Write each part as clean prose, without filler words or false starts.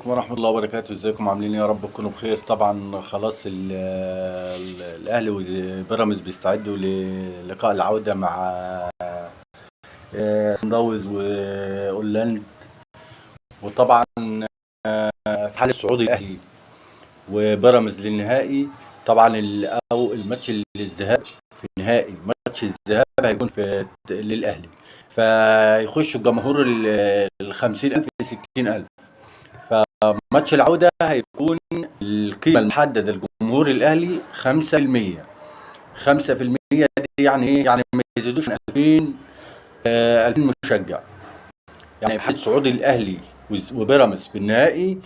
عليكم ورحمة الله وبركاته. ازيكم عاملين ايه؟ يا رب تكونوا بخير. طبعا خلاص الاهلي وبيراميدز بيستعدوا للقاء العودة مع صن داونز واورلاند. وطبعا في حالة صعود الاهلي وبيراميدز للنهائي، طبعا او الماتش الذهاب في النهائي، ماتش الذهاب هيكون للاهلي، فيخشوا الجمهور 50,000 60,000. فماتش العودة هيكون القيمة المحددة لجمهور الأهلي 5%. 5% دي يعني إيه؟ يعني ما يزيدوش عن 2000 مشجع. يعني بحيث صعود الأهلي وبيراميدز في النهائي،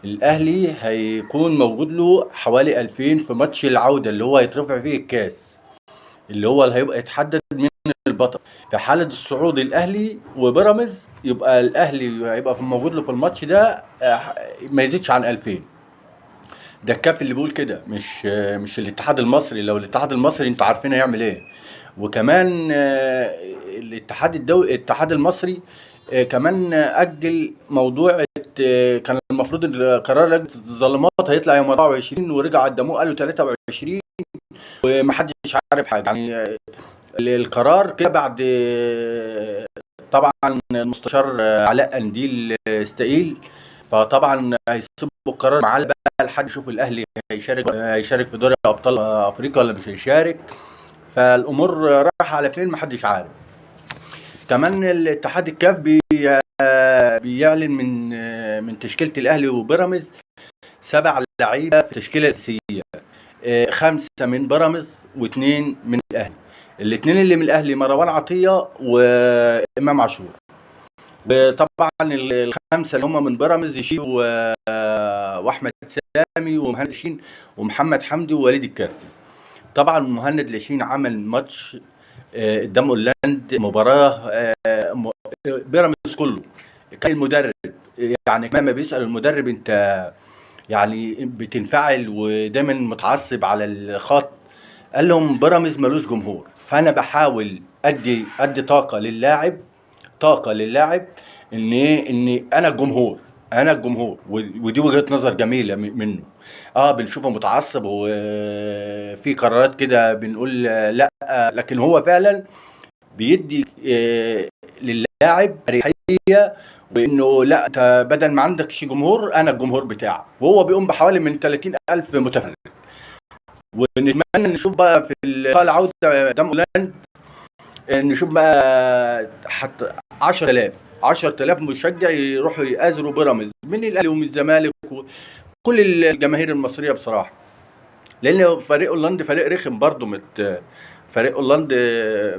الأهلي هيكون موجود له حوالي 2000 في ماتش العودة اللي هو هيترفع فيه الكاس، اللي هو اللي هيبقى يتحدد من البطل. في حالة الصعود الأهلي وبيراميدز، يبقى الأهلي هيبقى موجود له في الماتش ده ما يزيدش عن 2000. ده الكاف اللي بيقول كده، مش الاتحاد المصري. لو الاتحاد المصري انتوا عارفين هيعمل ايه. وكمان الاتحاد المصري كمان أجل موضوع. كان المفروض قرار لجنة التظلمات هيطلع يوم 24 ورجع قدموه قالوا 23، ومحدش عارف حاجة. يعني القرار كده بعد طبعا المستشار علاء قنديل استقيل، فطبعا هيسيبوا القرار معاه بقى لحد يشوف الاهلي هيشارك في دوري ابطال افريقيا ولا مش هيشارك. فالامور رايحه على فين محدش عارف. كمان الاتحاد الكاف بيعلن من تشكيله الاهلي وبيراميدز 7 لعيبه في التشكيله الاساسيه، 5 من بيراميدز و2 من الاهلي. الاثنين اللي من الاهلي مروان عطيه وامام عاشور. وطبعا الخمسه اللي هم من بيراميدز يشيلوا واحمد سامي ومهند لاشين ومحمد حمدي ووليد الكارتي. طبعا مهند لاشين عمل ماتش قدام اورلاند، مباراه بيراميدز كله كان المدرب يعني ما بيسال المدرب انت يعني بتنفعل ودايما متعصب على الخط، قال لهم بيراميدز ملوش جمهور، فانا بحاول ادي طاقه للاعب ان انا الجمهور ودي وجهه نظر جميله منه. بنشوفه متعصب وفي قرارات كده بنقول لا، لكن هو فعلا بيدي للاعب اريحيه، وانه لا انت بدل ما عندكش جمهور انا الجمهور بتاعك. وهو بيقوم بحوالي من 30,000 متفرج. ونتمنى نشوف بقى في لقاء العوده قدام اورلاند، نشوف بقى حتى 10,000 مشجع يروحوا يآزروا بيراميدز من الاهلي ومن الزمالك وكل الجماهير المصريه بصراحه. لان فريق اورلاند فريق رخم برضه. فريق اورلاند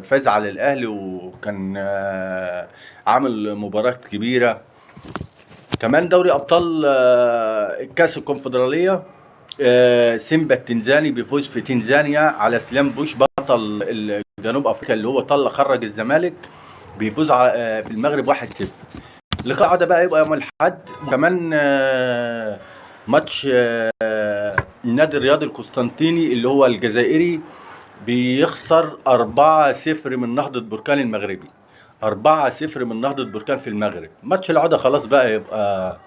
فاز على الاهلي وكان عامل مباراه كبيره. كمان دوري ابطال كاس الكونفدراليه، سيمبا التنزاني بيفوز في تنزانيا على سلام بوش بطل جنوب افريقيا اللي هو خرج الزمالك، بيفوز في المغرب 1-0. اللقاء ده بقى يبقى يوم الاحد. وكمان ماتش النادي الرياضي القسطنطيني اللي هو الجزائري بيخسر 4-0 من نهضة بركان المغربي. 4-0 من نهضة بركان في المغرب. ماتش العودة خلاص بقى يبقى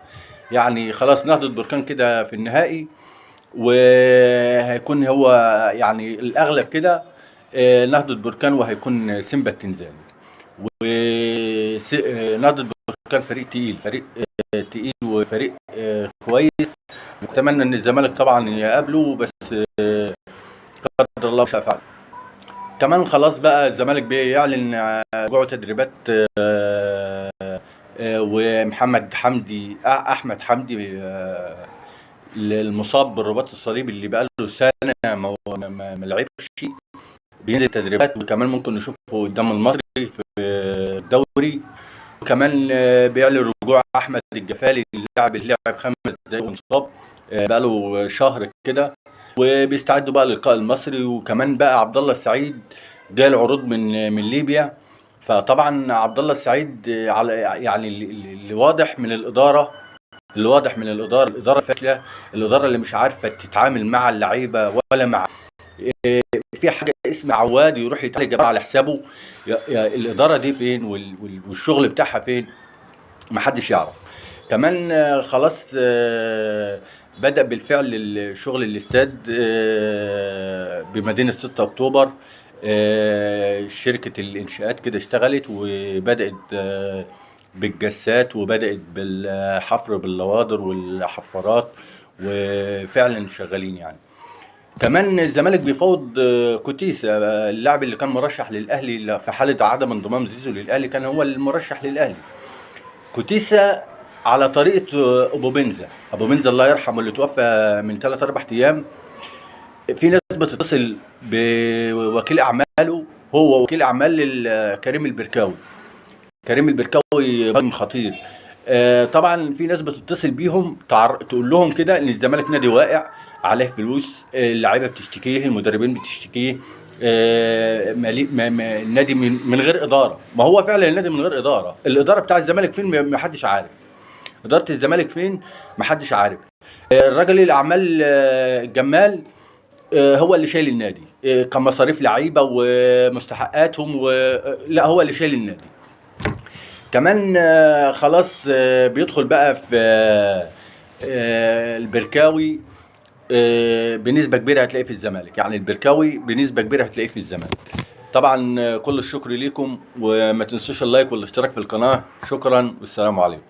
يعني خلاص نهضة بركان كده في النهائي، وهيكون هو يعني الأغلب كده نهضة بركان، وهيكون سيمبا التنزاني. ونهضة بركان فريق تقيل وفريق كويس. نتمنى ان الزمالك طبعا يقابله، بس قدر الله مش هيفعل. كمان خلاص بقى الزمالك بيعلن رجوع تدريبات ومحمد حمدي احمد حمدي المصاب بالرباط الصليبي اللي بقى له سنه ما لعبش، بينزل تدريبات. وكمان ممكن نشوفه قدام المصري في الدوري. وكمان بيعلن رجوع احمد الجفالي اللاعب اللي لعب 5 دقايق ومصاب بقى له شهر كده، وبيستعدوا بقى للقاء المصري. وكمان بقى عبد الله السعيد جاي العروض من ليبيا. فطبعا عبد الله السعيد على يعني اللي واضح من الاداره الاداره فاشله، الاداره اللي مش عارفه تتعامل مع اللعيبه ولا مع في حاجه اسمها عواد يروح يتعالج على حسابه. الاداره دي فين والشغل بتاعها فين؟ محدش يعرف. كمان خلاص بدأ بالفعل شغل الاستاد بمدينة 6 أكتوبر. شركة الإنشاءات كده اشتغلت وبدأت بالجسات، وبدأت بالحفر باللوادر والحفارات، وفعلا شغالين يعني. كمان الزمالك بيفاوض كوتيسا، اللاعب اللي كان مرشح للأهلي في حالة عدم انضمام زيزو للأهلي، كان هو المرشح للأهلي. كوتيسا على طريقة أبو بنزا الله يرحمه اللي توفى من 3-4 أيام. في ناس بتتصل بوكيل أعماله، هو وكيل أعمال كريم البركاوي. كريم البركاوي خطير. طبعا في ناس بتتصل بيهم تقول لهم كده ان الزمالك نادي واقع عليه فلوس، اللعيبه بتشتكيه، المدربين بتشتكيه، النادي من غير اداره. ما هو فعلا النادي من غير اداره. الاداره بتاع الزمالك فين؟ ما حدش عارف. اداره الزمالك فين؟ ما حدش عارف. الراجل الاعمال جمال هو اللي شايل النادي كمصاريف لعيبه ومستحقاتهم، لا هو اللي شايل النادي. كمان خلاص بيدخل بقى في البركاوي بنسبه كبيره هتلاقيه في الزمالك. يعني البركاوي بنسبه كبيره هتلاقيه في الزمالك. طبعا كل الشكر ليكم، وما تنسوش اللايك والاشتراك في القناه. شكرا والسلام عليكم.